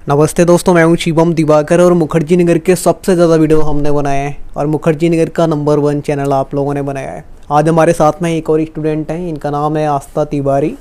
नमस्ते दोस्तों, मैं हूं शिवम दिवाकर और मुखर्जी नगर के सबसे ज़्यादा वीडियो हमने बनाए हैं और मुखर्जी नगर का नंबर 1 चैनल आप लोगों ने बनाया है। आज हमारे साथ में एक और स्टूडेंट हैं, इनका नाम है आस्था तिवारी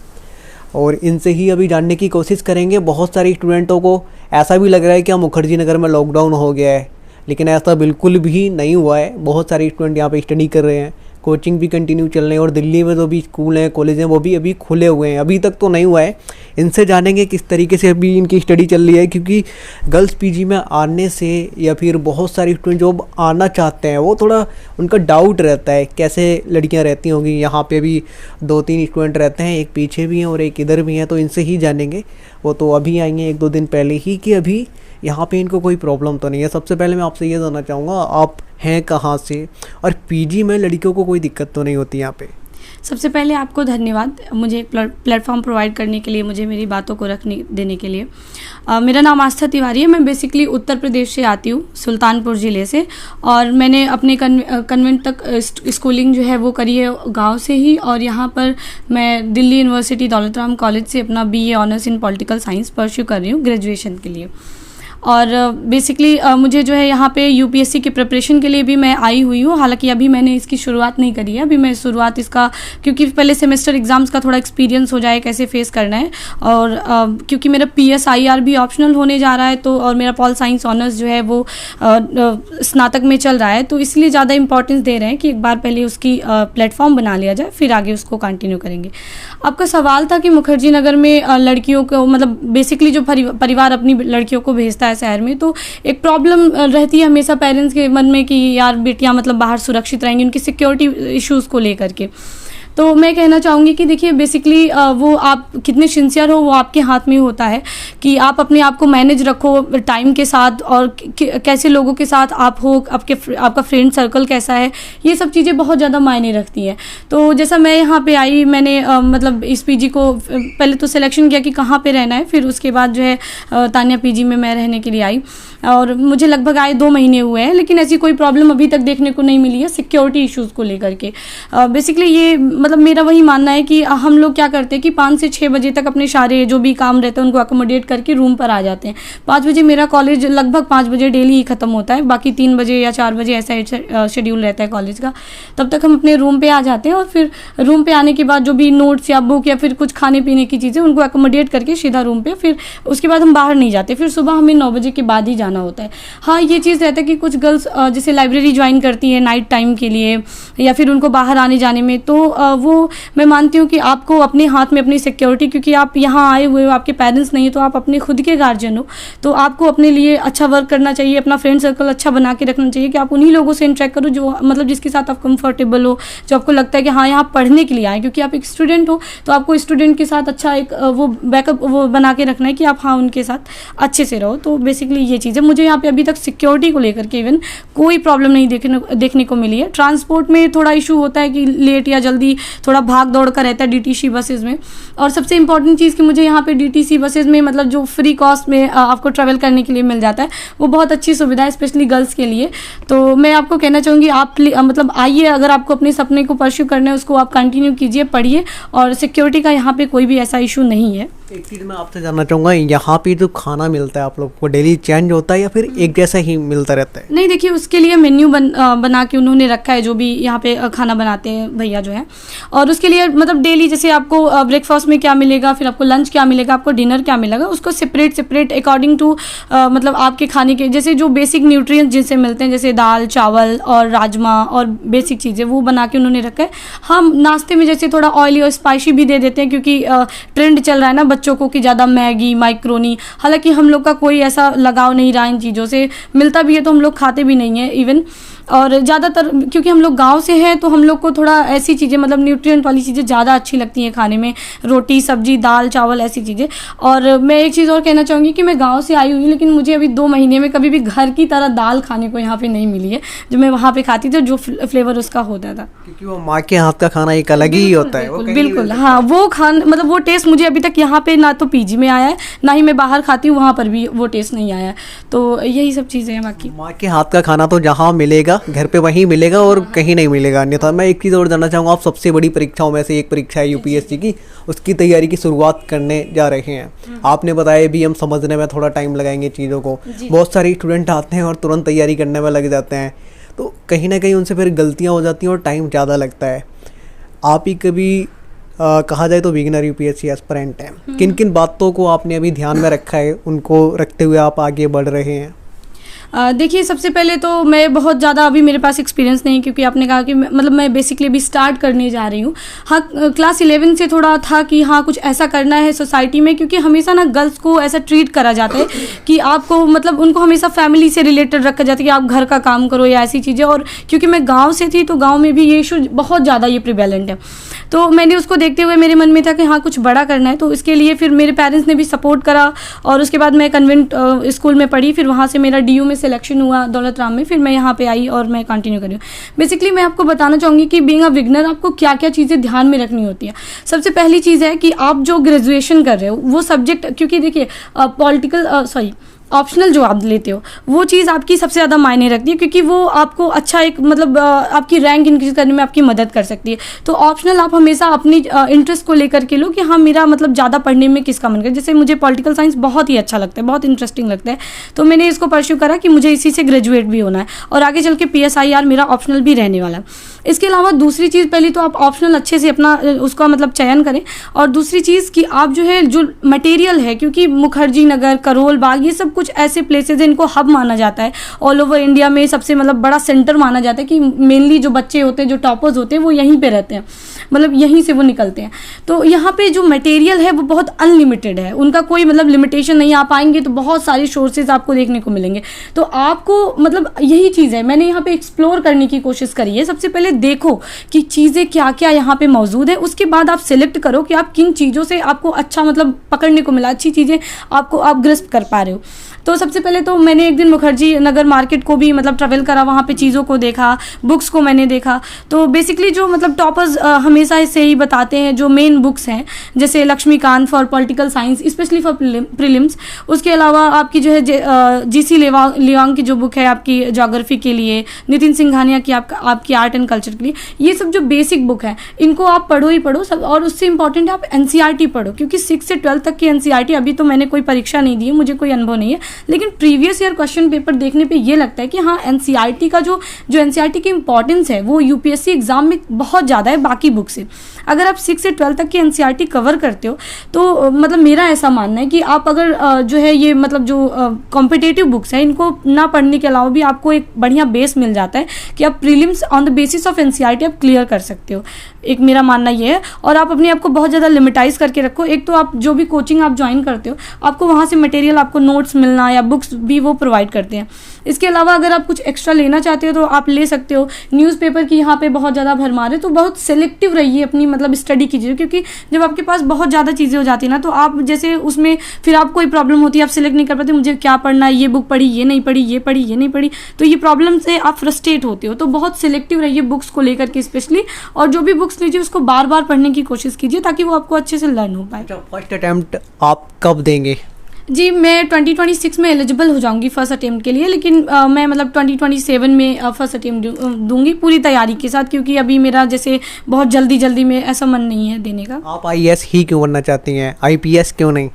और इनसे ही अभी जानने की कोशिश करेंगे। बहुत सारे स्टूडेंटों को ऐसा भी लग रहा है कि मुखर्जी नगर में लॉकडाउन हो गया है, लेकिन ऐसा बिल्कुल भी नहीं हुआ है। बहुत सारे स्टूडेंट यहाँ पे स्टडी कर रहे हैं, कोचिंग भी कंटिन्यू चल रहे हैं और दिल्ली में जो भी स्कूल हैं, कॉलेज हैं, वो भी अभी खुले हुए हैं। अभी तक तो नहीं हुआ है। इनसे जानेंगे किस तरीके से अभी इनकी स्टडी चल रही है, क्योंकि गर्ल्स पीजी में आने से या फिर बहुत सारे स्टूडेंट जो आना चाहते हैं वो थोड़ा उनका डाउट रहता है कैसे लड़कियां रहती होंगी। यहाँ पे भी 2-3 स्टूडेंट रहते हैं, एक पीछे भी हैं और एक इधर भी हैं, तो इनसे ही जानेंगे। वो तो अभी आएंगे 1-2 दिन पहले ही कि अभी यहाँ पे इनको कोई प्रॉब्लम तो नहीं है। सबसे पहले मैं आपसे ये जानना चाहूँगा, आप हैं कहाँ से और पीजी में लड़कियों को कोई दिक्कत तो नहीं होती यहाँ पे? सबसे पहले आपको धन्यवाद मुझे एक प्लेटफॉर्म प्रोवाइड करने के लिए, मुझे मेरी बातों को रखने देने के लिए। मेरा नाम आस्था तिवारी है। मैं बेसिकली उत्तर प्रदेश से आती हूँ, सुल्तानपुर ज़िले से, और मैंने अपने कन्वेंट तक स्कूलिंग जो है वो करी है गांव से ही। और यहाँ पर मैं दिल्ली यूनिवर्सिटी दौलत राम कॉलेज से अपना BA honours in political science pursue कर रही हूँ ग्रेजुएशन के लिए। और बेसिकली मुझे जो है यहाँ पे UPSC की प्रिपरेशन के लिए भी मैं आई हुई हूँ। हालांकि अभी मैंने इसकी शुरुआत नहीं करी है। अभी मैं शुरुआत इसका, क्योंकि पहले सेमेस्टर एग्ज़ाम्स का थोड़ा एक्सपीरियंस हो जाए कैसे फेस करना है, और क्योंकि मेरा PSIR भी ऑप्शनल होने जा रहा है, तो और मेरा पॉल साइंस ऑनर्स जो है वो स्नातक में चल रहा है, तो इसलिए ज़्यादा इंपॉर्टेंस दे रहे हैं कि एक बार पहले उसकी प्लेटफॉर्म बना लिया जाए, फिर आगे उसको कंटिन्यू करेंगे। आपका सवाल था कि मुखर्जी नगर में लड़कियों को, मतलब बेसिकली जो परिवार अपनी लड़कियों को भेजता है शहर में, तो एक प्रॉब्लम रहती है हमेशा पेरेंट्स के मन में कि यार बेटियां मतलब बाहर सुरक्षित रहेंगी, उनकी सिक्योरिटी इश्यूज़ को लेकर के। तो मैं कहना चाहूँगी कि देखिए बेसिकली वो आप कितने सिंसियर हो वो आपके हाथ में होता है, कि आप अपने आप को मैनेज रखो टाइम के साथ, और कैसे लोगों के साथ आप हो, आपका फ्रेंड सर्कल कैसा है, ये सब चीज़ें बहुत ज़्यादा मायने रखती हैं। तो जैसा मैं यहाँ पे आई, मैंने मतलब इस PG को पहले तो सिलेक्शन किया कि कहाँ पे रहना है, फिर उसके बाद जो है तान्या PG में मैं रहने के लिए आई, और मुझे लगभग आए 2 महीने हुए हैं, लेकिन ऐसी कोई प्रॉब्लम अभी तक देखने को नहीं मिली है सिक्योरिटी इश्यूज़ को लेकर के। बेसिकली ये मतलब मेरा वही मानना है कि हम लोग क्या करते हैं कि 5 से 6 बजे तक अपने सारे जो भी काम रहते हैं उनको अकोमोडेट करके रूम पर आ जाते हैं। 5 बजे मेरा कॉलेज लगभग 5 बजे डेली ही ख़त्म होता है, बाकी 3 बजे या 4 बजे ऐसा शेड्यूल रहता है कॉलेज का। तब तक हम अपने रूम पे आ जाते हैं, और फिर रूम पे आने के बाद जो भी नोट्स या बुक या फिर कुछ खाने पीने की चीज़ें उनको अकोमोडेट करके सीधा रूम पे, फिर उसके बाद हम बाहर नहीं जाते। फिर सुबह हमें 9 बजे के बाद ही जाना होता है। हाँ, ये चीज़ रहता है कि कुछ गर्ल्स जैसे लाइब्रेरी ज्वाइन करती है नाइट टाइम के लिए, या फिर उनको बाहर आने जाने में, तो वो मैं मानती हूँ कि आपको अपने हाथ में अपनी सिक्योरिटी, क्योंकि आप यहाँ आए हुए हो, आपके पेरेंट्स नहीं है, तो आप अपने खुद के गार्जियन हो, तो आपको अपने लिए अच्छा वर्क करना चाहिए, अपना फ्रेंड सर्कल अच्छा बना के रखना चाहिए, कि आप उन्हीं लोगों से इंटरेक्ट करो जो मतलब जिसके साथ आप कंफर्टेबल हो, जो आपको लगता है कि हाँ यहाँ पढ़ने के लिए आए, क्योंकि आप एक स्टूडेंट हो, तो आपको स्टूडेंट के साथ अच्छा एक वो बैकअप वो बना के रखना है कि आप हाँ उनके साथ अच्छे से रहो। तो बेसिकली ये चीज़ है। मुझे यहाँ पे अभी तक सिक्योरिटी को लेकर के इवन कोई प्रॉब्लम नहीं देखने को मिली है। ट्रांसपोर्ट में थोड़ा इशू होता है कि लेट या जल्दी थोड़ा भाग दौड़ का रहता है DTC बसेज में, और सबसे इंपॉर्टेंट चीज़ कि मुझे यहाँ पे DTC बसेज में मतलब जो फ्री कॉस्ट में आपको ट्रैवल करने के लिए मिल जाता है, वो बहुत अच्छी सुविधा है स्पेशली गर्ल्स के लिए। तो मैं आपको कहना चाहूँगी आप मतलब आइए, अगर आपको अपने सपने को परस्यू करना है उसको आप कंटिन्यू कीजिए, पढ़िए, और सिक्योरिटी का यहाँ पे कोई भी ऐसा इशू नहीं है। एक चीज़ मैं आपसे जानना चाहूँगा, यहाँ पे जो खाना मिलता है आप लोग को डेली चेंज होता है या फिर एक जैसा ही मिलता रहता है? नहीं, देखिए उसके लिए मेन्यू बना के उन्होंने रखा है, जो भी यहाँ पे खाना बनाते हैं भैया जो है, और उसके लिए मतलब डेली जैसे आपको ब्रेकफास्ट में क्या मिलेगा, फिर आपको लंच क्या मिलेगा, आपको डिनर क्या मिलेगा, उसको सेपरेट अकॉर्डिंग टू मतलब आपके खाने के जैसे जो बेसिक न्यूट्रिएंट्स जिनसे मिलते हैं, जैसे दाल चावल और राजमा और बेसिक चीज़ें वो बना के उन्होंने रखा है। हम नाश्ते में जैसे थोड़ा ऑयली और स्पाइसी भी दे देते हैं, क्योंकि ट्रेंड चल रहा है ना बच्चों को कि ज़्यादा मैगी मैक्रोनी, हालांकि हम लोग का कोई ऐसा लगाव नहीं रहा इन चीज़ों से, मिलता भी है तो हम लोग खाते भी नहीं हैं इवन। और ज़्यादातर क्योंकि हम लोग गांव से हैं तो हम लोग को थोड़ा ऐसी चीज़ें मतलब न्यूट्रिएंट वाली चीज़ें ज़्यादा अच्छी लगती हैं खाने में, रोटी सब्जी दाल चावल ऐसी चीज़ें। और मैं एक चीज़ और कहना चाहूँगी कि मैं गांव से आई हुई हूँ, लेकिन मुझे अभी 2 महीने में कभी भी घर की तरह दाल खाने को यहाँ पे नहीं मिली है, जो मैं वहाँ पे खाती थी, जो फ्लेवर उसका होता था, क्योंकि वो माँ के हाथ का खाना एक अलग ही होता है। बिल्कुल हाँ, वो खाना मतलब वो टेस्ट मुझे अभी तक यहाँ पे ना तो पीजी में आया है, ना ही मैं बाहर खाती हूँ वहाँ पर भी वो टेस्ट नहीं आया है। तो यही सब चीज़ें हैं बाकी। माँ के हाथ का खाना तो जहाँ मिलेगा घर पे वहीं मिलेगा और कहीं नहीं मिलेगा। अन्यथा मैं एक चीज़ और जानना चाहूँगा, आप सबसे बड़ी परीक्षाओं में से एक परीक्षा है यूपीएससी की, उसकी तैयारी की शुरुआत करने जा रहे हैं। आपने बताया भी हम समझने में थोड़ा टाइम लगाएंगे चीज़ों को। बहुत सारे स्टूडेंट आते हैं और तुरंत तैयारी करने में लग जाते हैं, तो कहीं ना कहीं उनसे फिर गलतियाँ हो जाती हैं और टाइम ज़्यादा लगता है। आप ही कभी कहा जाए तो बिगिनर यूपीएससी एस्पिरेंट हैं, किन किन बातों को आपने अभी ध्यान में रखा है, उनको रखते हुए आप आगे बढ़ रहे हैं? देखिए, सबसे पहले तो मैं बहुत ज़्यादा अभी मेरे पास एक्सपीरियंस नहीं, क्योंकि आपने कहा कि मतलब मैं बेसिकली अभी स्टार्ट करने जा रही हूँ। हाँ, क्लास 11 से थोड़ा था कि हाँ कुछ ऐसा करना है सोसाइटी में, क्योंकि हमेशा ना गर्ल्स को ऐसा ट्रीट करा जाता है कि आपको मतलब उनको हमेशा फैमिली से रिलेटेड रखा जाता है कि आप घर का काम करो या ऐसी चीज़ें। और क्योंकि मैं गाँव से थी तो गाँव में भी ये इशू बहुत ज़्यादा ये प्रिवेलेंट है, तो मैंने उसको देखते हुए मेरे मन में था कि हाँ कुछ बड़ा करना है। तो इसके लिए फिर मेरे पेरेंट्स ने भी सपोर्ट करा, और उसके बाद मैं कन्वेंट स्कूल में पढ़ी, फिर वहाँ से मेरा DU में सिलेक्शन हुआ दौलत राम में, फिर मैं यहाँ पे आई और मैं कंटिन्यू करी हूँ। बेसिकली मैं आपको बताना चाहूँगी कि बीइंग अ बिगिनर आपको क्या क्या चीज़ें ध्यान में रखनी होती है। सबसे पहली चीज़ है कि आप जो ग्रेजुएशन कर रहे हो वो सब्जेक्ट, क्योंकि देखिए ऑप्शनल जो आप लेते हो वो चीज़ आपकी सबसे ज़्यादा मायने रखती है, क्योंकि वो आपको अच्छा एक मतलब आपकी रैंक इंक्रीज करने में आपकी मदद कर सकती है। तो ऑप्शनल आप हमेशा अपनी इंटरेस्ट को लेकर के लो कि हाँ मेरा मतलब ज़्यादा पढ़ने में किसका मन करे। जैसे मुझे पॉलिटिकल साइंस बहुत ही अच्छा लगता है, बहुत इंटरेस्टिंग लगता है, तो मैंने इसको परस्यू करा कि मुझे इसी से ग्रेजुएट भी होना है और आगे चल के PSIR मेरा ऑप्शनल भी रहने वाला है। इसके अलावा दूसरी चीज़, पहली तो आप ऑप्शनल अच्छे से अपना उसका मतलब चयन करें, और दूसरी चीज़ कि आप जो है जो मटेरियल है, क्योंकि मुखर्जी नगर, करोल बाग, ये सब कुछ ऐसे प्लेसेस हैं इनको हब माना जाता है ऑल ओवर इंडिया में, सबसे मतलब बड़ा सेंटर माना जाता है कि मेनली जो बच्चे होते हैं, जो टॉपर्स होते हैं, वो यहीं पे रहते हैं, मतलब यहीं से वो निकलते हैं। तो यहाँ पे जो मटेरियल है वो बहुत अनलिमिटेड है, उनका कोई मतलब लिमिटेशन नहीं। आप आएंगे तो बहुत सारे सोर्सेज आपको देखने को मिलेंगे, तो आपको मतलब यही चीज़ है मैंने यहाँ पे एक्सप्लोर करने की कोशिश करी है। सबसे पहले देखो कि चीज़ें क्या क्या यहाँ पे मौजूद है, उसके बाद आप सिलेक्ट करो कि आप किन चीज़ों से आपको अच्छा मतलब पकड़ने को मिला, अच्छी चीज़ें आपको आप ग्रिस्प कर पा रहे हो। तो सबसे पहले तो मैंने एक दिन मुखर्जी नगर मार्केट को भी मतलब ट्रैवल करा, वहाँ पे चीज़ों को देखा, बुक्स को मैंने देखा। तो बेसिकली जो मतलब टॉपर्स हमेशा से ही बताते हैं, जो मेन बुक्स हैं जैसे Laxmikanth for political science specially for prelims, उसके अलावा आपकी जो है GC लिवांग की जो बुक है आपकी ज्योग्राफी के लिए, नितिन सिंघानिया की आपकी आर्ट एंड कल्चर के लिए, ये सब जो बेसिक बुक है इनको आप पढ़ो ही पढ़ो सब। और उससे इंपॉर्टेंट है आप NCERT पढ़ो, क्योंकि 6 से 12 तक की NCERT, अभी तो मैंने कोई परीक्षा नहीं दी है, मुझे कोई अनुभव नहीं है, लेकिन प्रीवियस ईयर क्वेश्चन पेपर देखने पे ये लगता है कि हाँ NCERT का जो NCERT की इंपॉर्टेंस है वो UPSC एग्जाम में बहुत ज़्यादा है बाकी बुक से। अगर आप 6 से 12 तक की NCERT कवर करते हो तो मतलब मेरा ऐसा मानना है कि आप अगर जो है ये मतलब जो कॉम्पिटेटिव बुक्स हैं इनको ना पढ़ने के अलावा भी आपको एक बढ़िया बेस मिल जाता है कि आप prelims on the basis of NCERT आप क्लियर कर सकते हो। एक मेरा मानना ये है। और आप अपने आप को बहुत ज़्यादा लिमिटाइज करके रखो। एक तो आप जो भी कोचिंग आप ज्वाइन करते हो आपको वहाँ से मटेरियल, आपको नोट्स मिलना या बुक्स भी वो प्रोवाइड करते हैं। इसके अलावा अगर आप कुछ एक्स्ट्रा लेना चाहते हो तो आप ले सकते हो। न्यूज़पेपर की यहाँ पे बहुत ज़्यादा भरमार है, तो बहुत सिलेक्टिव रहिए अपनी मतलब स्टडी कीजिए, क्योंकि जब आपके पास बहुत ज़्यादा चीज़ें हो जाती है ना तो आप जैसे उसमें फिर आपको कोई प्रॉब्लम होती है, आप सिलेक्ट नहीं कर पाते, मुझे क्या पढ़ना है, ये बुक पढ़ी, ये नहीं पढ़ी, ये पढ़ी, ये नहीं पढ़ी, तो ये प्रॉब्लम से आप फ्रस्ट्रेट होते हो। तो बहुत सिलेक्टिव रहिए बुक्स को लेकर के स्पेशली, और जो भी बुक्स लीजिए उसको बार बार पढ़ने की कोशिश कीजिए ताकि वो आपको अच्छे से लर्न हो पाए। फर्स्ट अटेम्प्ट आप कब देंगे? जी, मैं 2026 में एलिजिबल हो जाऊंगी फर्स्ट अटेम्प्ट के लिए, लेकिन मैं मतलब 2027 में फर्स्ट अटेम्प्ट दूंगी पूरी तैयारी के साथ, क्योंकि अभी मेरा जैसे बहुत जल्दी में ऐसा मन नहीं है देने का। आप IAS ही क्यों बनना चाहती हैं, IPS क्यों नहीं?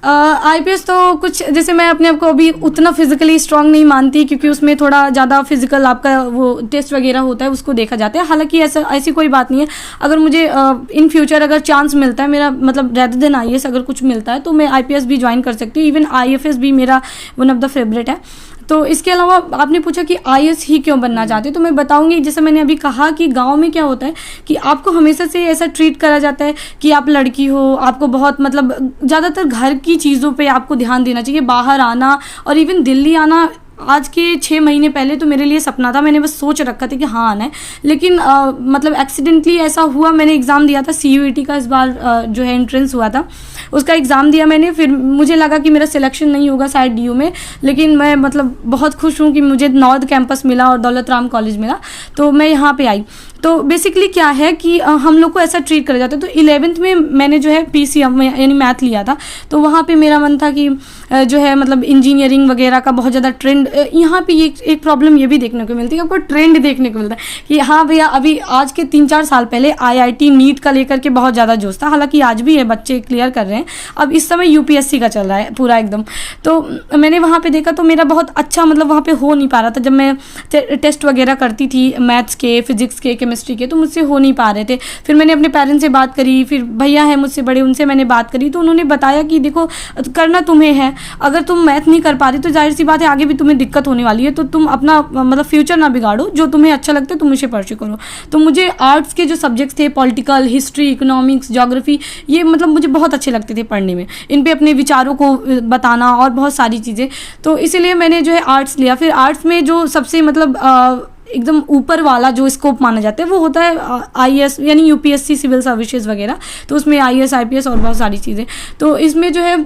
IPS तो कुछ जैसे मैं अपने आप को अभी उतना फिजिकली स्ट्रांग नहीं मानती, क्योंकि उसमें थोड़ा ज़्यादा फिजिकल आपका वो टेस्ट वगैरह होता है, उसको देखा जाता है। हालांकि ऐसी कोई बात नहीं है, अगर मुझे इन फ्यूचर अगर चांस मिलता है, मेरा मतलब रेदर देन IAS अगर कुछ मिलता है तो मैं IPS भी ज्वाइन कर सकती हूँ। इवन IFS भी मेरा वन ऑफ द फेवरेट है। तो इसके अलावा आपने पूछा कि IAS ही क्यों बनना चाहते हो, तो मैं बताऊंगी जैसे मैंने अभी कहा कि गांव में क्या होता है कि आपको हमेशा से ऐसा ट्रीट करा जाता है कि आप लड़की हो, आपको बहुत मतलब ज़्यादातर घर की चीज़ों पे आपको ध्यान देना चाहिए। बाहर आना और इवन दिल्ली आना आज के 6 महीने पहले तो मेरे लिए सपना था, मैंने बस सोच रखा था कि हाँ आना है, लेकिन मतलब एक्सीडेंटली ऐसा हुआ। मैंने एग्ज़ाम दिया था CUET का, इस बार जो है एंट्रेंस हुआ था, उसका एग्ज़ाम दिया मैंने, फिर मुझे लगा कि मेरा सिलेक्शन नहीं होगा शायद DU में, लेकिन मैं मतलब बहुत खुश हूँ कि मुझे नॉर्थ कैंपस मिला और दौलत राम कॉलेज मिला, तो मैं यहाँ पे आई। तो बेसिकली क्या है कि हम लोग को ऐसा ट्रीट करा जाता है। तो 11th में मैंने जो है PCM यानी मैथ लिया था, तो वहाँ पे मेरा मन था कि जो है मतलब इंजीनियरिंग वगैरह का बहुत ज़्यादा ट्रेंड, यहाँ पे ये एक प्रॉब्लम ये भी देखने को मिलती है, आपको ट्रेंड देखने को मिलता है कि हाँ भैया अभी आज के 3-4 साल पहले IIT नीट का लेकर के बहुत ज़्यादा जोश था, हालांकि आज भी है, बच्चे क्लियर कर रहे हैं। अब इस समय UPSC का चल रहा है पूरा एकदम। तो मैंने वहाँ पे देखा तो मेरा बहुत अच्छा मतलब वहाँ पे हो नहीं पा रहा था। जब मैं टेस्ट वगैरह करती थी मैथ्स के, फिजिक्स के, केमिस्ट्री के, तो मुझसे हो नहीं पा रहे थे। फिर मैंने अपने पेरेंट्स से बात करी, फिर भैया हैं मुझसे बड़े, उनसे मैंने बात करी, तो उन्होंने बताया कि देखो करना तुम्हें है, अगर तुम मैथ नहीं कर पा रही तो जाहिर सी बात है आगे भी तुम्हें दिक्कत होने वाली है, तो तुम अपना मतलब फ्यूचर ना बिगाड़ो, जो तुम्हें अच्छा लगता है तुम उसे परस्यू करो। तो मुझे आर्ट्स के जो सब्जेक्ट्स थे, पॉलिटिकल, हिस्ट्री, इकोनॉमिक्स, ज्योग्राफी, ये मतलब मुझे बहुत अच्छे लगते थे पढ़ने में, इन पे अपने विचारों को बताना और बहुत सारी चीज़ें। तो इसीलिए मैंने जो है आर्ट्स लिया। फिर आर्ट्स में जो सबसे मतलब एकदम ऊपर वाला जो स्कोप माना जाता है वो होता है IAS यानी UPSC सिविल सर्विसेज वगैरह, तो उसमें IAS IPS और बहुत सारी चीज़ें। तो इसमें जो है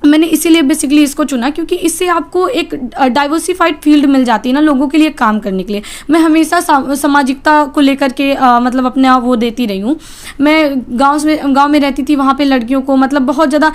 मैंने इसीलिए बेसिकली इसको चुना क्योंकि इससे आपको एक डाइवर्सिफाइड फील्ड मिल जाती है ना लोगों के लिए काम करने के लिए। मैं हमेशा सामाजिकता को लेकर के मतलब अपने वो देती रही हूँ। मैं गांव में रहती थी, वहाँ पे लड़कियों को मतलब बहुत ज़्यादा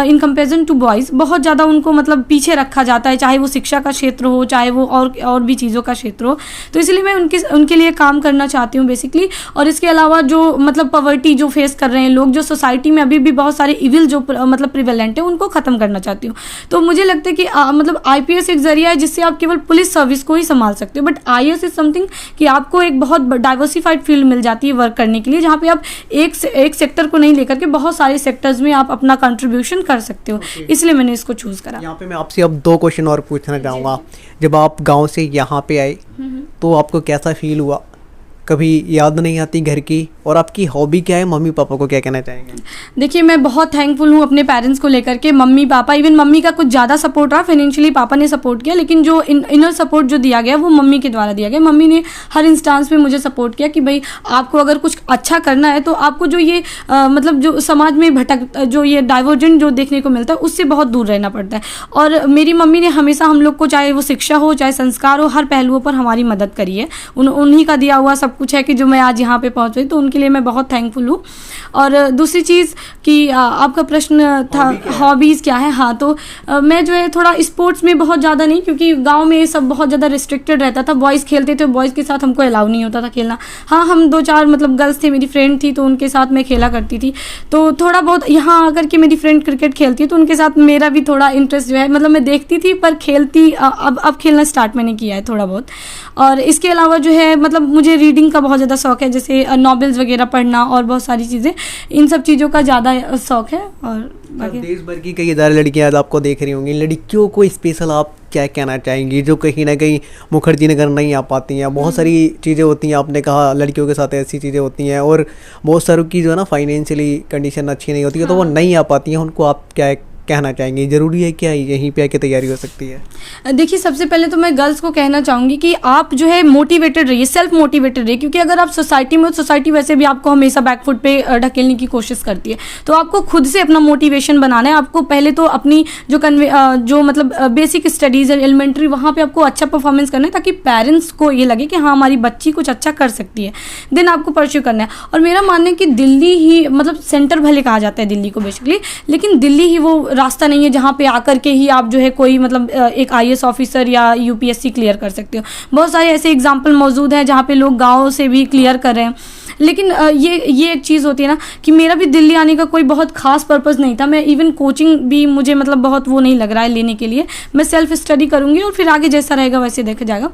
इन कंपेरिजन टू बॉयज़ बहुत ज़्यादा उनको मतलब पीछे रखा जाता है, चाहे वो शिक्षा का क्षेत्र हो, चाहे वो और भी चीज़ों का क्षेत्र हो। तो इसलिए मैं उनके लिए काम करना चाहती हूँ बेसिकली। और इसके अलावा जो मतलब पॉवर्टी जो फेस कर रहे हैं लोग, जो सोसाइटी में अभी भी बहुत सारे इविल जो मतलब प्रिवेलेंट है, उनको खत्म करना चाहती हूँ। तो मुझे लगता है कि मतलब IPS एक जरिया है जिससे आप केवल पुलिस सर्विस को ही संभाल सकते हो, बट IAS इज समथिंग कि आपको एक बहुत डाइवर्सिफाइड फील्ड मिल जाती है वर्क करने के लिए, जहाँ पे आप एक सेक्टर को नहीं लेकर के बहुत सारे सेक्टर्स में आप अपना कंट्रीब्यूशन कर सकते हो। इसलिए मैंने इसको चूज करा। यहाँ पे मैं आपसे अब 2 क्वेश्चन और पूछना चाहूँगा। जब आप गाँव से यहाँ पे आए तो आपको कैसा फील हुआ? कभी याद नहीं आती घर की? और आपकी हॉबी क्या है? मम्मी पापा को क्या कहना चाहेंगे? देखिए मैं बहुत थैंकफुल हूँ अपने पेरेंट्स को लेकर के। मम्मी पापा, इवन मम्मी का कुछ ज़्यादा सपोर्ट रहा, फाइनेंशियली पापा ने सपोर्ट किया, लेकिन जो इनर सपोर्ट जो दिया गया वो मम्मी के द्वारा दिया गया। मम्मी ने हर इंस्टांस में मुझे सपोर्ट किया कि भाई आपको अगर कुछ अच्छा करना है तो आपको जो ये मतलब जो समाज में जो ये डाइवर्जेंट जो देखने को मिलता है उससे बहुत दूर रहना पड़ता है। और मेरी मम्मी ने हमेशा हम लोग को, चाहे वो शिक्षा हो चाहे संस्कार हो, हर पहलुओं पर हमारी मदद करी है। उन्हीं का दिया हुआ सब कुछ है कि जो मैं आज यहाँ पे पहुँच गई, तो उनके लिए मैं बहुत थैंकफुल हूँ। और दूसरी चीज़ कि आपका प्रश्न था हॉबीज़ क्या है। हाँ, तो मैं जो है थोड़ा स्पोर्ट्स में बहुत ज़्यादा नहीं, क्योंकि गांव में ये सब बहुत ज़्यादा रिस्ट्रिक्टेड रहता था। बॉयज़ खेलते थे, बॉयज़ के साथ हमको अलाउ नहीं होता था खेलना। हाँ, हम 2-4 मतलब गर्ल्स थे, मेरी फ्रेंड थी, तो उनके साथ मैं खेला करती थी। तो थोड़ा बहुत यहाँ आकर के मेरी फ्रेंड क्रिकेट खेलती है, तो उनके साथ मेरा भी थोड़ा इंटरेस्ट जो है, मतलब मैं देखती थी पर खेलती अब खेलना स्टार्ट मैंने किया है थोड़ा बहुत। और इसके अलावा जो है मतलब मुझे रीडिंग का बहुत ज़्यादा शौक है, जैसे नॉवेल्स वगैरह पढ़ना और बहुत सारी चीज़ें, इन सब चीज़ों का ज़्यादा शौक है। और बाकी देश भर की कई हज़ार लड़कियां आज आपको देख रही होंगी, लड़कियों को स्पेशल आप क्या कहना चाहेंगी जो कहीं ना कहीं मुखर्जी नगर नहीं आ पाती हैं? बहुत सारी चीज़ें होती हैं, आपने कहा लड़कियों के साथ ऐसी चीज़ें होती हैं, और बहुत सारों की जो है ना फाइनेंशियली कंडीशन अच्छी नहीं होती है, तो वो नहीं आ पाती हैं। उनको आप क्या कहना चाहेंगे? ज़रूरी है क्या यहीं पे आके तैयारी हो सकती है? देखिए सबसे पहले तो मैं गर्ल्स को कहना चाहूँगी कि आप जो है मोटिवेटेड रहिए, सेल्फ मोटिवेटेड रहिए, क्योंकि अगर आप सोसाइटी में, सोसाइटी वैसे भी आपको हमेशा बैकफुट पे ढकेलने की कोशिश करती है, तो आपको खुद से अपना मोटिवेशन बनाना है। आपको पहले तो अपनी जो मतलब बेसिक स्टडीज़ है एलिमेंट्री, वहाँ पर आपको अच्छा परफॉर्मेंस करना है, ताकि पेरेंट्स को ये लगे कि हाँ हमारी बच्ची कुछ अच्छा कर सकती है। देन आपको परस्यू करना है। और मेरा मानना है कि दिल्ली ही मतलब सेंटर भले कहा जाता है दिल्ली को बेसिकली, लेकिन दिल्ली ही वो रास्ता नहीं है जहाँ पे आकर के ही आप जो है कोई मतलब एक IAS ऑफिसर या UPSC क्लियर कर सकते हो। बहुत सारे ऐसे एग्जाम्पल मौजूद हैं जहाँ पे लोग गाँव से भी क्लियर कर रहे हैं। लेकिन ये एक चीज़ होती है ना कि मेरा भी दिल्ली आने का कोई बहुत खास पर्पज़ नहीं था। मैं इवन कोचिंग भी मुझे मतलब बहुत वो नहीं लग रहा है लेने के लिए। मैं सेल्फ स्टडी करूँगी और फिर आगे जैसा रहेगा वैसे देखा जाएगा।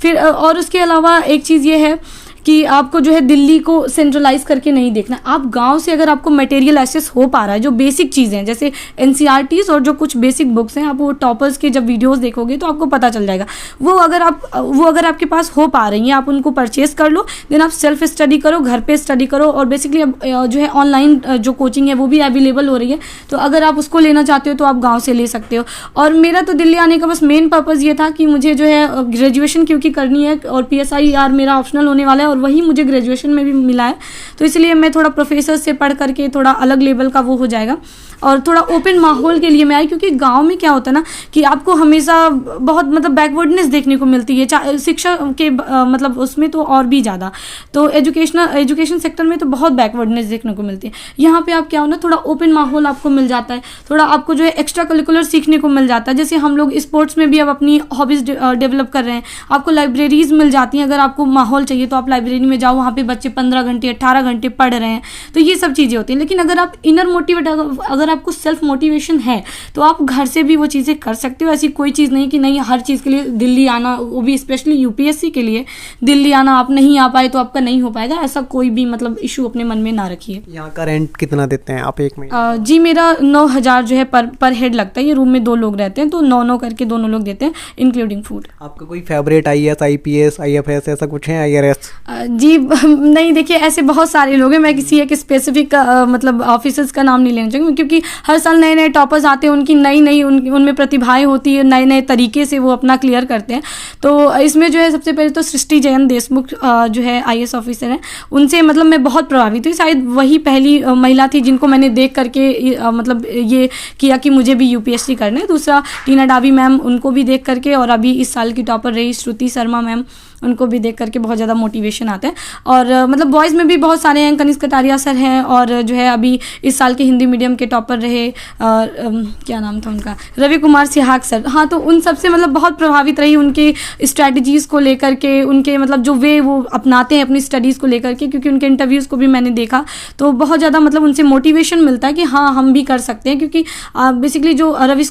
फिर और उसके अलावा एक चीज़ ये है कि आपको जो है दिल्ली को सेंट्रलाइज करके नहीं देखना। आप गांव से अगर आपको मटेरियल एक्सेस हो पा रहा है, जो बेसिक चीज़ें हैं जैसे NCERTs और जो कुछ बेसिक बुक्स हैं, आप वो टॉपर्स के जब वीडियोस देखोगे तो आपको पता चल जाएगा। वो अगर आपके पास हो पा रही हैं, आप उनको परचेस कर लो। देन आप सेल्फ स्टडी करो, घर पे स्टडी करो। और बेसिकली अब जो है ऑनलाइन जो कोचिंग है वो भी अवेलेबल हो रही है, तो अगर आप उसको लेना चाहते हो तो आप गाँव से ले सकते हो। और मेरा तो दिल्ली आने का बस मेन पर्पज़ ये था कि मुझे जो है ग्रेजुएशन क्योंकि करनी है और PSIR मेरा ऑप्शनल होने वाला है, और वही मुझे ग्रेजुएशन में भी मिला है। तो इसलिए मैं थोड़ा प्रोफेसर से पढ़ करके थोड़ा अलग लेवल का वो हो जाएगा और थोड़ा ओपन माहौल के लिए मैं आई, क्योंकि गांव में क्या होता है ना कि आपको हमेशा बहुत मतलब बैकवर्डनेस देखने को मिलती है शिक्षा के मतलब उसमें तो और भी ज़्यादा, तो एजुकेशन सेक्टर में तो बहुत बैकवर्डनेस देखने को मिलती है। यहाँ पे आप क्या हो ना, थोड़ा ओपन माहौल आपको मिल जाता है, थोड़ा आपको जो है एक्स्ट्रा करिकुलर सीखने को मिल जाता है। जैसे हम लोग स्पोर्ट्स में भी अब अपनी हॉबीज़ डेवलप कर रहे हैं, आपको लाइब्रेरीज मिल जाती हैं, अगर आपको माहौल चाहिए तो आप लाइब्रेरी में जाओ, वहाँ पे बच्चे 15 घंटे 18 घंटे पढ़ रहे हैं, तो ये सब चीज़ें होती हैं। लेकिन अगर आप इनर मोटिवेट, अगर आपको सेल्फ मोटिवेशन है तो आप घर से भी वो चीज़ें कर सकते हो। ऐसी कोई चीज़ नहीं कि नहीं हर चीज़ के लिए दिल्ली आना, वो भी स्पेशली यूपीएससी के लिए दिल्ली आना, आप नहीं आ पाए तो आपका नहीं हो पाएगा, ऐसा कोई भी मतलब इशू अपने मन में ना रखिए। यहाँ का रेंट कितना देते हैं आप एक महीने? जी मेरा 9,000 जो है पर हेड लगता है। ये रूम में 2 लोग रहते हैं तो 9 करके दोनों लोग देते हैं इंक्लूडिंग फूड। आपका कोई फेवरेट IAS IPS IFS ऐसा कुछ है, IRS? जी नहीं, देखिए ऐसे बहुत सारे लोग हैं, मैं किसी एक स्पेसिफिक मतलब ऑफिसर्स का नाम नहीं लेना चाहूँगी, क्योंकि हर साल नए नए टॉपर्स आते हैं, उनकी नई उनमें प्रतिभाएं होती है, नए नए तरीके से वो अपना क्लियर करते हैं। तो इसमें जो है सबसे पहले तो सृष्टि जयंत देशमुख जो है IAS ऑफिसर हैं, उनसे मतलब मैं बहुत प्रभावित हुई। शायद वही पहली महिला थी जिनको मैंने देख करके मतलब ये किया कि मुझे भी UPSC करना है। दूसरा टीना डाबी मैम, उनको भी देख करके, और अभी इस साल की टॉपर रही श्रुति शर्मा मैम, उनको भी देख करके बहुत ज़्यादा मोटिवेशन आता है। और मतलब बॉयज़ में भी बहुत सारे हैं, कनिष्क कटारिया सर हैं, और जो है अभी इस साल के हिंदी मीडियम के टॉपर रहे क्या नाम था उनका, रवि कुमार सिहाग सर। हाँ, तो उन सबसे मतलब बहुत प्रभावित रही, उनके स्ट्रैटेजीज़ को लेकर के, उनके मतलब जो वे वो अपनाते हैं अपनी स्टडीज़ को लेकर के, क्योंकि उनके इंटरव्यूज़ को भी मैंने देखा तो बहुत ज़्यादा मतलब उनसे मोटिवेशन मिलता है कि हाँ हम भी कर सकते हैं। क्योंकि बेसिकली जो रवि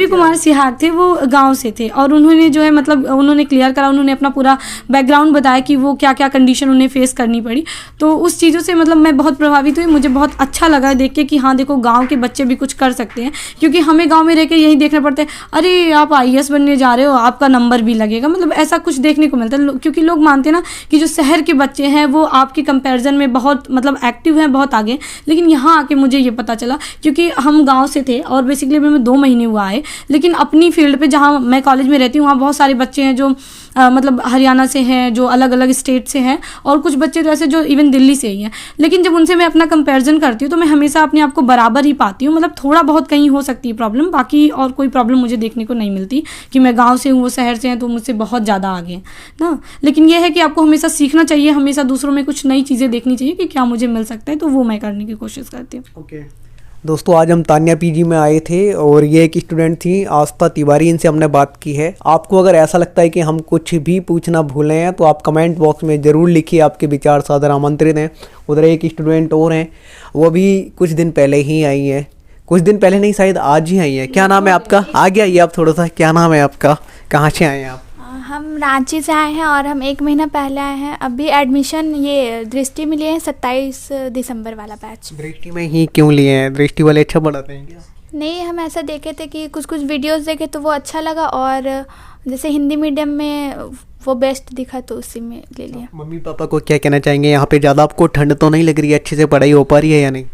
कुमार सिहाग थे वो गांव से थे, और उन्होंने जो है मतलब उन्होंने क्लियर करा, उन्होंने अपना पूरा बैकग्राउंड बताया कि वो क्या क्या कंडीशन उन्हें फेस करनी पड़ी। तो उस चीज़ों से मतलब मैं बहुत प्रभावित हुई, मुझे बहुत अच्छा लगा देख के कि हाँ देखो गांव के बच्चे भी कुछ कर सकते हैं। क्योंकि हमें गांव में रह के यही देखना पड़ता है, अरे आप IAS बनने जा रहे हो, आपका नंबर भी लगेगा, मतलब ऐसा कुछ देखने को मिलता है। क्योंकि लोग मानते हैं ना कि जो शहर के बच्चे हैं वो आपके कंपेरिजन में बहुत मतलब एक्टिव हैं, बहुत आगे। लेकिन यहाँ आके मुझे ये पता चला, क्योंकि हम गाँव से थे और बेसिकली मैं 2 महीने हुआ है, लेकिन अपनी फील्ड पे जहाँ मैं कॉलेज में रहती हूँ वहाँ बहुत सारे बच्चे हैं जो मतलब हरियाणा से हैं, जो अलग अलग स्टेट से हैं, और कुछ बच्चे तो ऐसे जो इवन दिल्ली से ही हैं। लेकिन जब उनसे मैं अपना कंपैरिजन करती हूँ तो मैं हमेशा अपने आप को बराबर ही पाती हूँ। मतलब थोड़ा बहुत कहीं हो सकती है प्रॉब्लम, बाकी और कोई प्रॉब्लम मुझे देखने को नहीं मिलती कि मैं गाँव से हूँ वो शहर से हैं तो मुझसे बहुत ज़्यादा आगे हैं ना। लेकिन यह है कि आपको हमेशा सीखना चाहिए, हमेशा दूसरों में कुछ नई चीज़ें देखनी चाहिए कि क्या मुझे मिल सकता है, तो वो मैं करने की कोशिश करती हूँ। ओके दोस्तों, आज हम तान्या PG में आए थे और ये एक स्टूडेंट थी आस्था तिवारी, इनसे हमने बात की है। आपको अगर ऐसा लगता है कि हम कुछ भी पूछना भूले हैं तो आप कमेंट बॉक्स में ज़रूर लिखिए, आपके विचार सादर आमंत्रित हैं। उधर एक स्टूडेंट और हैं, वो भी कुछ दिन पहले ही आई हैं, कुछ दिन पहले नहीं शायद आज ही आई हैं। क्या नाम है आपका? आगे आइए आप थोड़ा सा, क्या नाम है आपका, कहाँ से आए हैं आप? हम रांची से आए हैं और हम 1 महीना पहले आए हैं। अभी एडमिशन ये दृष्टि में लिए हैं, 27 दिसंबर वाला बैच। दृष्टि में ही क्यों लिए हैं? दृष्टि वाले अच्छा पढ़ाते हैं क्या? नहीं, हम ऐसा देखे थे कि कुछ वीडियोस देखे तो वो अच्छा लगा, और जैसे हिंदी मीडियम में वो बेस्ट दिखा तो उसी में ले लिया। मम्मी पापा को क्या कहना चाहेंगे? यहाँ पे ज़्यादा आपको ठंड तो नहीं लग रही है? अच्छे से पढ़ाई हो पा रही है या नहीं?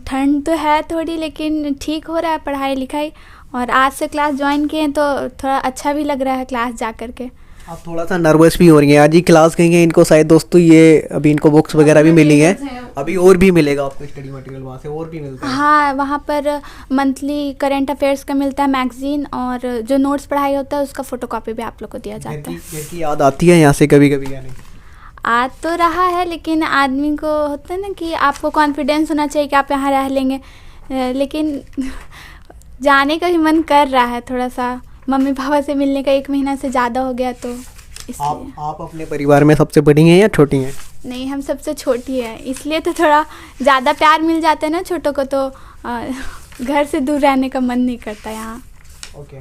ठंड तो है थोड़ी, लेकिन ठीक हो रहा है पढ़ाई लिखाई, और आज से क्लास ज्वाइन किए हैं तो थोड़ा अच्छा भी लग रहा है क्लास जा कर के। आप थोड़ा सा नर्वस भी हो रही हैं, आज ही क्लास गई हैं, इनको शायद दोस्तों ये अभी इनको बुक्स वगैरह भी मिली हैं, अभी और भी मिलेगा आपको स्टडी मटेरियल, वहाँ से और भी मिलता है। हाँ, वहाँ पर मंथली करंट अफेयर्स का मिलता है मैगजीन, और जो नोट्स पढ़ाई होता है उसका फोटोकॉपी भी आप लोग को दिया जाता है। घर की याद आती है यहाँ से कभी कभी या नहीं? आ तो रहा है, लेकिन आदमी को होता है ना कि आपको कॉन्फिडेंस होना चाहिए कि आप यहाँ रह लेंगे, लेकिन जाने का भी मन कर रहा है थोड़ा सा। मम्मी पापा से मिलने का 1 महीना से ज़्यादा हो गया, तो इसलिए। आप अपने परिवार में सबसे बड़ी हैं या छोटी हैं? नहीं, हम सबसे छोटी है, इसलिए तो थोड़ा ज़्यादा प्यार मिल जाता है ना छोटों को, तो घर से दूर रहने का मन नहीं करता यहाँ। ओके,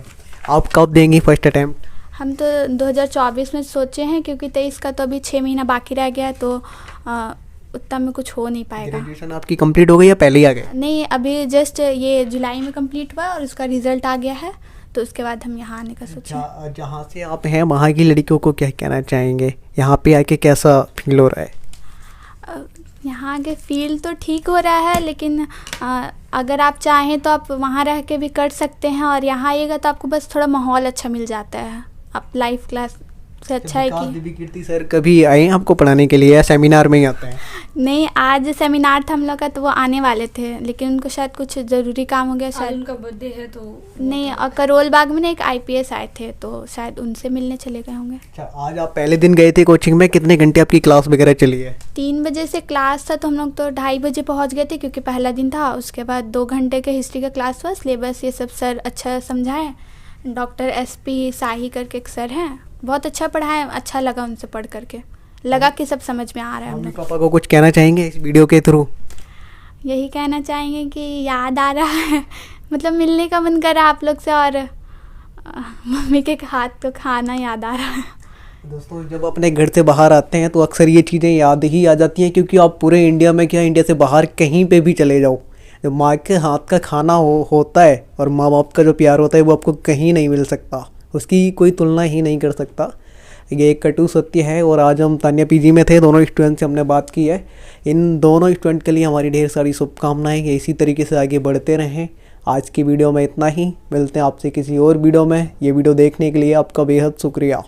आप कब देंगी फर्स्ट अटेम्प्ट? हम तो 2024 में सोचे हैं, क्योंकि 23 का तो अभी 6 महीना बाकी रह गया है, तो उतना में कुछ हो नहीं पाएगा। ग्रेजुएशन आपकी कंप्लीट हो गई या पहले ही आ गए? नहीं, अभी जस्ट ये जुलाई में कंप्लीट हुआ और उसका रिजल्ट आ गया है, तो उसके बाद हम यहाँ आने का सोचे। जहाँ से आप हैं वहाँ की लड़कियों को क्या कहना चाहेंगे? यहाँ पे आके कैसा फील हो रहा है? यहाँ आके फील तो ठीक हो रहा है, लेकिन अगर आप चाहें तो आप वहाँ रह के भी कर सकते हैं, और यहाँ आइएगा तो आपको बस थोड़ा माहौल अच्छा मिल जाता है, आप लाइफ क्लास से अच्छा है विकास कि देवी कीर्ति सर कभी आए हैं आपको पढ़ाने के लिए या सेमिनार में ही आते हैं? नहीं, आज सेमिनार था हम लोग का तो वो आने वाले थे, लेकिन उनको शायद कुछ ज़रूरी काम हो गया आज शायद। उनका बर्थडे है तो नहीं, और करोल बाग में ना एक IPS आए थे तो शायद उनसे मिलने चले गए होंगे। अच्छा, आज आप पहले दिन गए थे कोचिंग में, कितने घंटे आपकी क्लास वगैरह चली है? 3 बजे से क्लास था तो हम लोग तो 2:30 बजे पहुंच गए थे क्योंकि पहला दिन था। उसके बाद 2 घंटे के हिस्ट्री का क्लास हुआ, सिलेबस ये सब सर अच्छा समझाए। डॉक्टर SP शाही करके एक सर हैं, बहुत अच्छा पढ़ाए, अच्छा लगा उनसे पढ़ करके, लगा कि सब समझ में आ रहा है हम मम्मी लोग। पापा को कुछ कहना चाहेंगे इस वीडियो के थ्रू? यही कहना चाहेंगे कि याद आ रहा है मतलब मिलने का मन कर रहा है आप लोग से, और मम्मी के हाथ तो खाना याद आ रहा है। दोस्तों, जब अपने घर से बाहर आते हैं तो अक्सर ये चीज़ें याद ही आ जाती हैं, क्योंकि आप पूरे इंडिया में क्या, इंडिया से बाहर कहीं पे भी चले जाओ, जब माँ के हाथ का खाना होता है और माँ बाप का जो प्यार होता है वो आपको कहीं नहीं मिल सकता, उसकी कोई तुलना ही नहीं कर सकता। ये एक कटु सत्य है। और आज हम तान्या PG में थे, दोनों स्टूडेंट से हमने बात की है। इन दोनों स्टूडेंट के लिए हमारी ढेर सारी शुभकामनाएं कि इसी तरीके से आगे बढ़ते रहें। आज की वीडियो में इतना ही, मिलते हैं आपसे किसी और वीडियो में। ये वीडियो देखने के लिए आपका बेहद शुक्रिया।